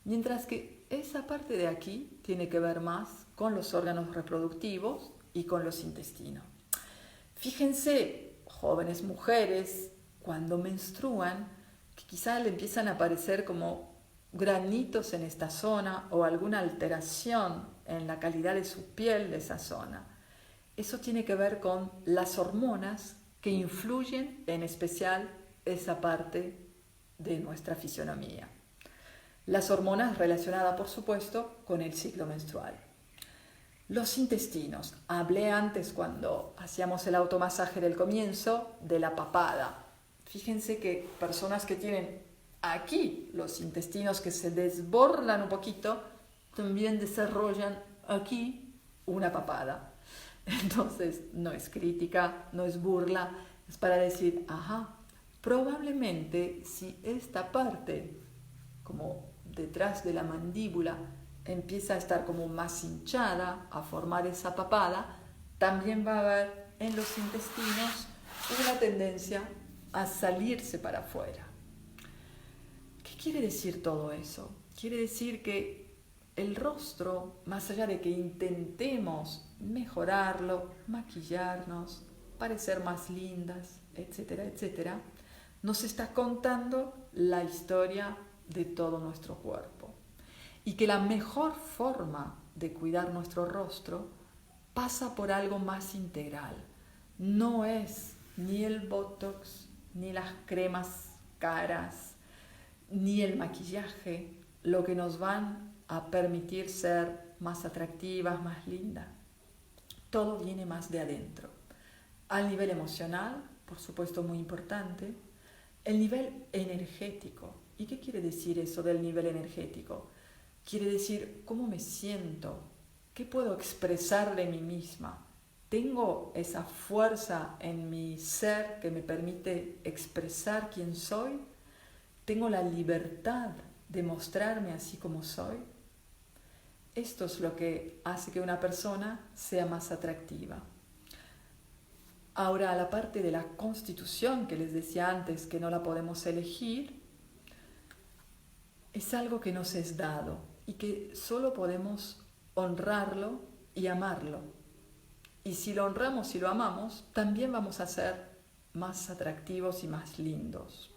Mientras que esa parte de aquí tiene que ver más con los órganos reproductivos y con los intestinos. Fíjense, jóvenes mujeres, cuando menstruan, que quizá le empiezan a aparecer como granitos en esta zona o alguna alteración en la calidad de su piel de esa zona. Eso tiene que ver con las hormonas que influyen en especial esa parte de nuestra fisionomía. Las hormonas relacionadas, por supuesto, con el ciclo menstrual. Los intestinos. Hablé antes cuando hacíamos el automasaje del comienzo de la papada. Fíjense que personas que tienen aquí los intestinos que se desbordan un poquito, también desarrollan aquí una papada. Entonces, no es crítica, no es burla, es para decir, probablemente si esta parte, como detrás de la mandíbula, empieza a estar como más hinchada, a formar esa papada, también va a haber en los intestinos una tendencia a salirse para afuera. ¿Qué quiere decir todo eso? Quiere decir que el rostro, más allá de que intentemos mejorarlo, maquillarnos, parecer más lindas, etcétera, etcétera, nos está contando la historia de todo nuestro cuerpo. Y que la mejor forma de cuidar nuestro rostro pasa por algo más integral. No es ni el botox, ni las cremas caras, ni el maquillaje lo que nos van a permitir ser más atractivas, más lindas. Todo viene más de adentro. Al nivel emocional, por supuesto muy importante, el nivel energético. ¿Y qué quiere decir eso del nivel energético? Quiere decir cómo me siento, qué puedo expresar de mí misma. ¿Tengo esa fuerza en mi ser que me permite expresar quién soy? ¿Tengo la libertad de mostrarme así como soy? Esto es lo que hace que una persona sea más atractiva. Ahora, a la parte de la constitución que les decía antes, que no la podemos elegir, es algo que nos es dado y que solo podemos honrarlo y amarlo. Y si lo honramos y lo amamos, también vamos a ser más atractivos y más lindos.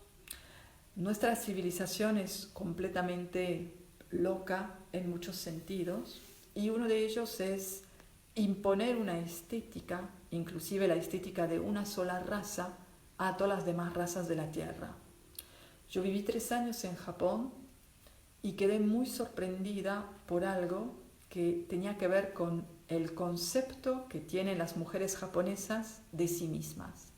Nuestra civilización es completamente loca en muchos sentidos y uno de ellos es imponer una estética, inclusive la estética de una sola raza, a todas las demás razas de la Tierra. Yo viví 3 años en Japón y quedé muy sorprendida por algo que tenía que ver con el concepto que tienen las mujeres japonesas de sí mismas.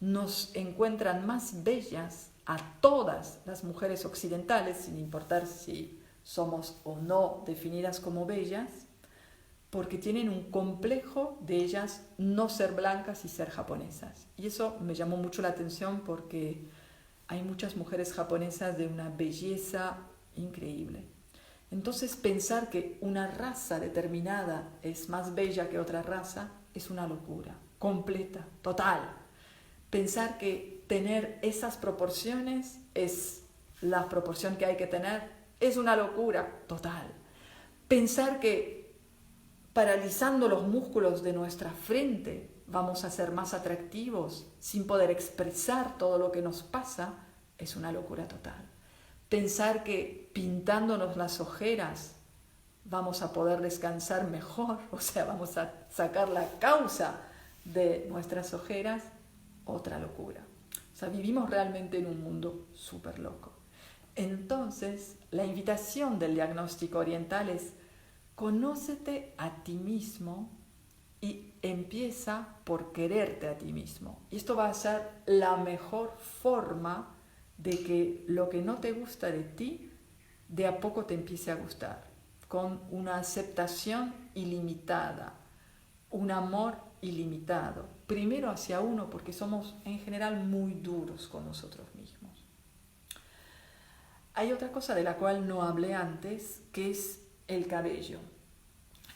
Nos encuentran más bellas a todas las mujeres occidentales, sin importar si somos o no definidas como bellas, porque tienen un complejo de ellas no ser blancas y ser japonesas. Y eso me llamó mucho la atención porque hay muchas mujeres japonesas de una belleza increíble. Entonces pensar que una raza determinada es más bella que otra raza es una locura, completa, total. Pensar que tener esas proporciones es la proporción que hay que tener es una locura total. Pensar que paralizando los músculos de nuestra frente vamos a ser más atractivos sin poder expresar todo lo que nos pasa es una locura total. Pensar que pintándonos las ojeras vamos a poder descansar mejor, o sea, vamos a sacar la causa de nuestras ojeras, otra locura. O sea, vivimos realmente en un mundo súper loco. Entonces, la invitación del diagnóstico oriental es Conócete a ti mismo y empieza por quererte a ti mismo. Y esto va a ser la mejor forma de que lo que no te gusta de ti, de a poco te empiece a gustar, con una aceptación ilimitada, un amor ilimitado. Primero hacia uno, porque somos en general muy duros con nosotros mismos. Hay otra cosa de la cual no hablé antes, que es el cabello.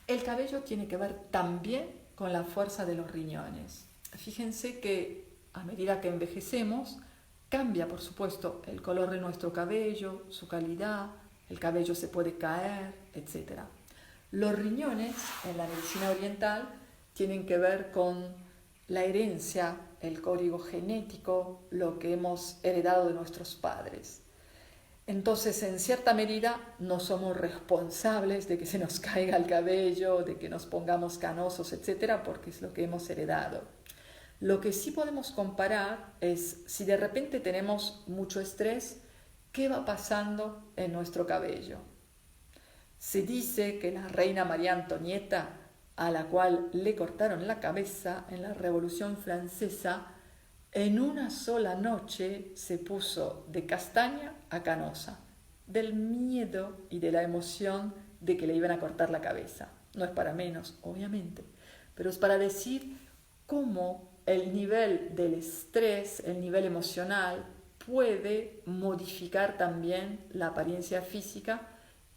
El cabello tiene que ver también con la fuerza de los riñones. Fíjense que a medida que envejecemos, cambia, por supuesto, el color de nuestro cabello, su calidad, el cabello se puede caer, etc. Los riñones, en la medicina oriental, tienen que ver con la herencia, el código genético, lo que hemos heredado de nuestros padres. Entonces, en cierta medida, no somos responsables de que se nos caiga el cabello, de que nos pongamos canosos, etc., porque es lo que hemos heredado. Lo que sí podemos comparar es si de repente tenemos mucho estrés, ¿qué va pasando en nuestro cabello? Se dice que la reina María Antonieta, a la cual le cortaron la cabeza en la Revolución Francesa, en una sola noche se puso de castaña a canosa, del miedo y de la emoción de que le iban a cortar la cabeza. No es para menos, obviamente, pero es para decir cómo el nivel del estrés, el nivel emocional, puede modificar también la apariencia física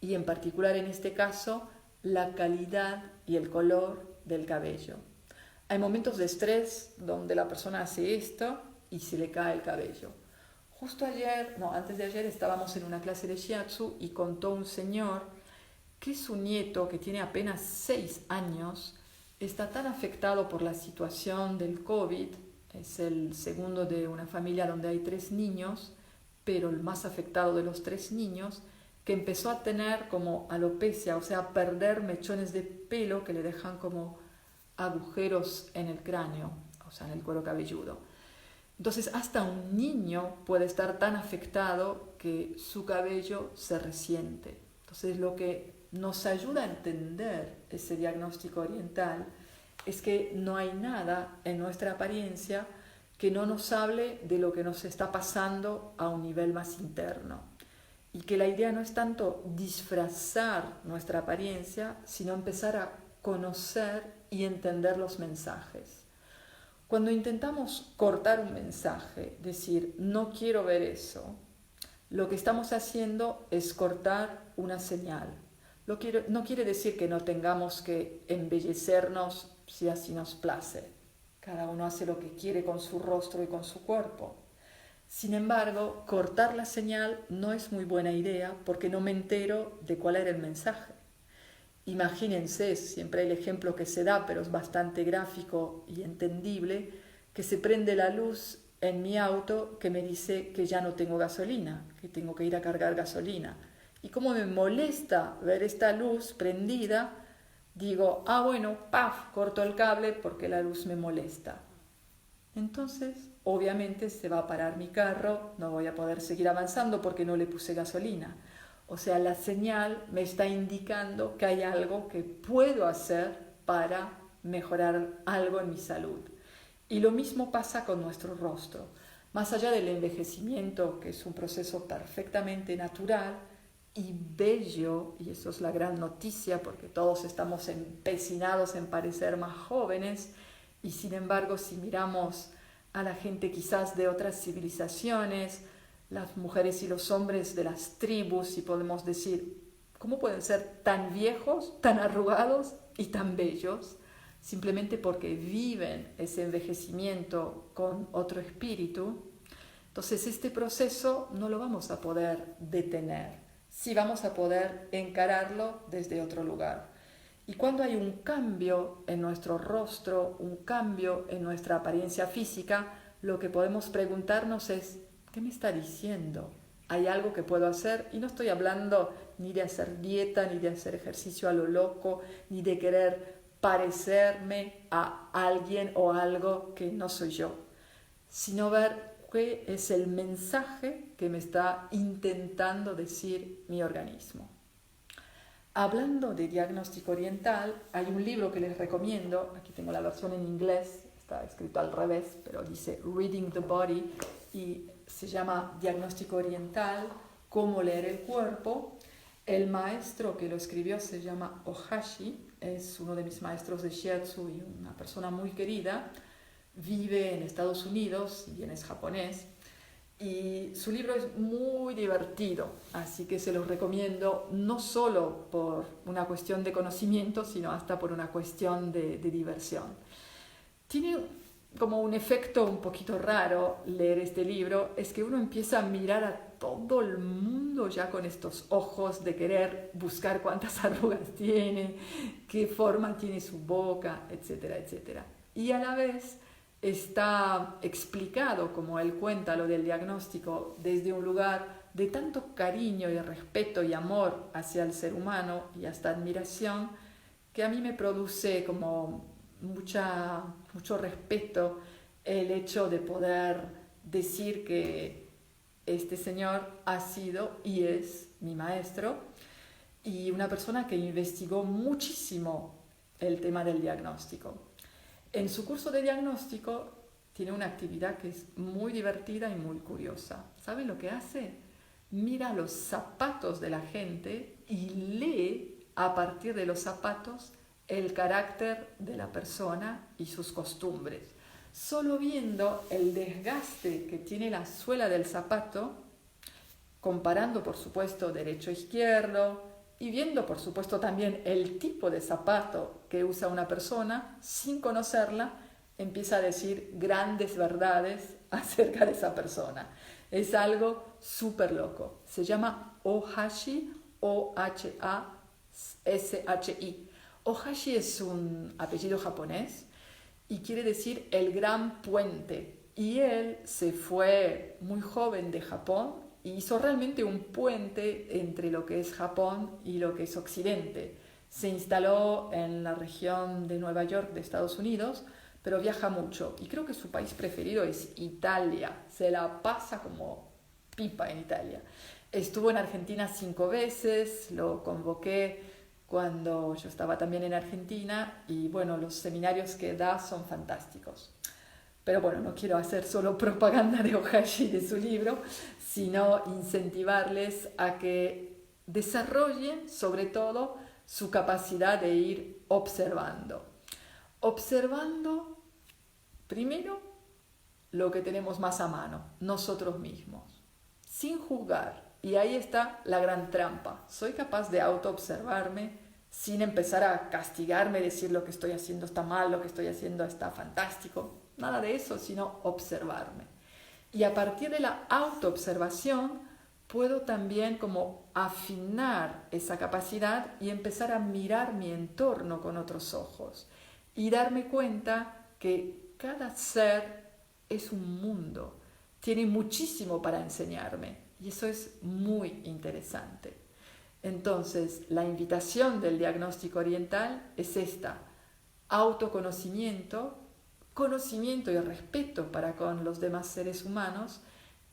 y en particular en este caso la calidad y el color del cabello. Hay momentos de estrés donde la persona hace esto y se le cae el cabello. Antes de ayer estábamos en una clase de shiatsu y contó un señor que su nieto, que tiene apenas 6 años, está tan afectado por la situación del COVID, es el segundo de una familia donde hay 3 niños, pero el más afectado de los 3 niños, que empezó a tener como alopecia, o sea, perder mechones de pelo que le dejan como agujeros en el cráneo, o sea, en el cuero cabelludo. Entonces, hasta un niño puede estar tan afectado que su cabello se resiente. Entonces, lo que nos ayuda a entender ese diagnóstico oriental es que no hay nada en nuestra apariencia que no nos hable de lo que nos está pasando a un nivel más interno. Y que la idea no es tanto disfrazar nuestra apariencia, sino empezar a conocer y entender los mensajes. Cuando intentamos cortar un mensaje, decir, no quiero ver eso, lo que estamos haciendo es cortar una señal. No quiere decir que no tengamos que embellecernos si así nos place. Cada uno hace lo que quiere con su rostro y con su cuerpo. Sin embargo, cortar la señal no es muy buena idea porque no me entero de cuál era el mensaje. Imagínense, siempre hay el ejemplo que se da, pero es bastante gráfico y entendible, que se prende la luz en mi auto que me dice que ya no tengo gasolina, que tengo que ir a cargar gasolina. Y como me molesta ver esta luz prendida, digo, bueno, corto el cable porque la luz me molesta. Entonces, obviamente se va a parar mi carro, no voy a poder seguir avanzando porque no le puse gasolina. O sea, la señal me está indicando que hay algo que puedo hacer para mejorar algo en mi salud. Y lo mismo pasa con nuestro rostro. Más allá del envejecimiento, que es un proceso perfectamente natural y bello, y eso es la gran noticia porque todos estamos empecinados en parecer más jóvenes, y sin embargo, si miramos a la gente quizás de otras civilizaciones, las mujeres y los hombres de las tribus, y podemos decir, ¿cómo pueden ser tan viejos, tan arrugados y tan bellos? Simplemente porque viven ese envejecimiento con otro espíritu. Entonces este proceso no lo vamos a poder detener, sí vamos a poder encararlo desde otro lugar. Y cuando hay un cambio en nuestro rostro, un cambio en nuestra apariencia física, lo que podemos preguntarnos es, ¿qué me está diciendo? ¿Hay algo que puedo hacer? Y no estoy hablando ni de hacer dieta, ni de hacer ejercicio a lo loco, ni de querer parecerme a alguien o algo que no soy yo, sino ver qué es el mensaje que me está intentando decir mi organismo. Hablando de diagnóstico oriental, hay un libro que les recomiendo, aquí tengo la versión en inglés, está escrito al revés, pero dice Reading the Body y se llama Diagnóstico Oriental, cómo leer el cuerpo. El maestro que lo escribió se llama Ohashi, es uno de mis maestros de Shiatsu y una persona muy querida, vive en Estados Unidos y bien es japonés. Y su libro es muy divertido, así que se los recomiendo no solo por una cuestión de conocimiento, sino hasta por una cuestión de diversión. Tiene como un efecto un poquito raro leer este libro, es que uno empieza a mirar a todo el mundo ya con estos ojos de querer buscar cuántas arrugas tiene, qué forma tiene su boca, etcétera, etcétera. Y a la vez está explicado, como él cuenta lo del diagnóstico, desde un lugar de tanto cariño y respeto y amor hacia el ser humano y hasta admiración, que a mí me produce como mucho respeto el hecho de poder decir que este señor ha sido y es mi maestro y una persona que investigó muchísimo el tema del diagnóstico. En su curso de diagnóstico tiene una actividad que es muy divertida y muy curiosa. ¿Saben lo que hace? Mira los zapatos de la gente y lee a partir de los zapatos el carácter de la persona y sus costumbres. Solo viendo el desgaste que tiene la suela del zapato, comparando por supuesto derecho-izquierdo, y viendo por supuesto también el tipo de zapato que usa una persona, sin conocerla, empieza a decir grandes verdades acerca de esa persona. Es algo súper loco. Se llama Ohashi, O-H-A-S-H-I. Ohashi es un apellido japonés y quiere decir el gran puente. Y él se fue muy joven de Japón y hizo realmente un puente entre lo que es Japón y lo que es Occidente. Se instaló en la región de Nueva York de Estados Unidos, pero viaja mucho y creo que su país preferido es Italia. Se la pasa como pipa en Italia. Estuvo en Argentina 5 veces, lo convoqué cuando yo estaba también en Argentina y bueno, los seminarios que da son fantásticos. Pero bueno, no quiero hacer solo propaganda de Ohashi y de su libro, sino incentivarles a que desarrollen sobre todo su capacidad de ir observando. Observando primero lo que tenemos más a mano, nosotros mismos, sin juzgar. Y ahí está la gran trampa. Soy capaz de autoobservarme sin empezar a castigarme, decir lo que estoy haciendo está mal, lo que estoy haciendo está fantástico. Nada de eso, sino observarme. Y a partir de la autoobservación puedo también como afinar esa capacidad y empezar a mirar mi entorno con otros ojos y darme cuenta que cada ser es un mundo, tiene muchísimo para enseñarme y eso es muy interesante. Entonces, la invitación del diagnóstico oriental es esta: autoconocimiento, conocimiento y respeto para con los demás seres humanos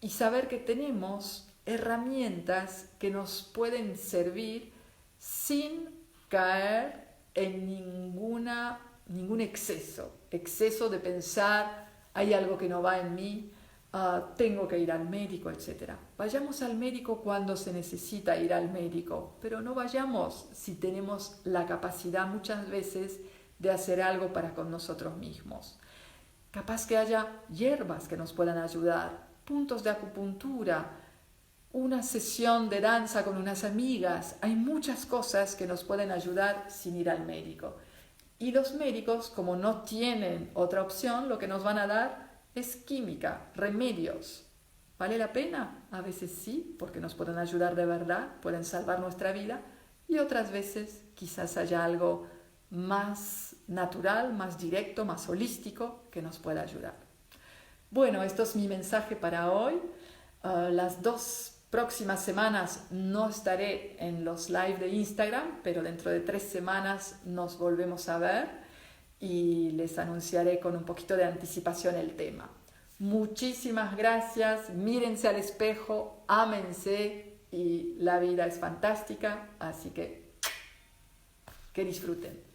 y saber que tenemos herramientas que nos pueden servir sin caer en ningún exceso de pensar hay algo que no va en mí, tengo que ir al médico, etc. Vayamos al médico cuando se necesita ir al médico, pero no vayamos si tenemos la capacidad muchas veces de hacer algo para con nosotros mismos. Capaz que haya hierbas que nos puedan ayudar, puntos de acupuntura, una sesión de danza con unas amigas. Hay muchas cosas que nos pueden ayudar sin ir al médico. Y los médicos, como no tienen otra opción, lo que nos van a dar es química, remedios. ¿Vale la pena? A veces sí, porque nos pueden ayudar de verdad, pueden salvar nuestra vida. Y otras veces quizás haya algo más natural, más directo, más holístico que nos pueda ayudar. Bueno, esto es mi mensaje para hoy. Las 2 próximas semanas no estaré en los live de Instagram, pero dentro de 3 semanas nos volvemos a ver y les anunciaré con un poquito de anticipación el tema. Muchísimas gracias, mírense al espejo, ámense y la vida es fantástica, así que Que disfruten.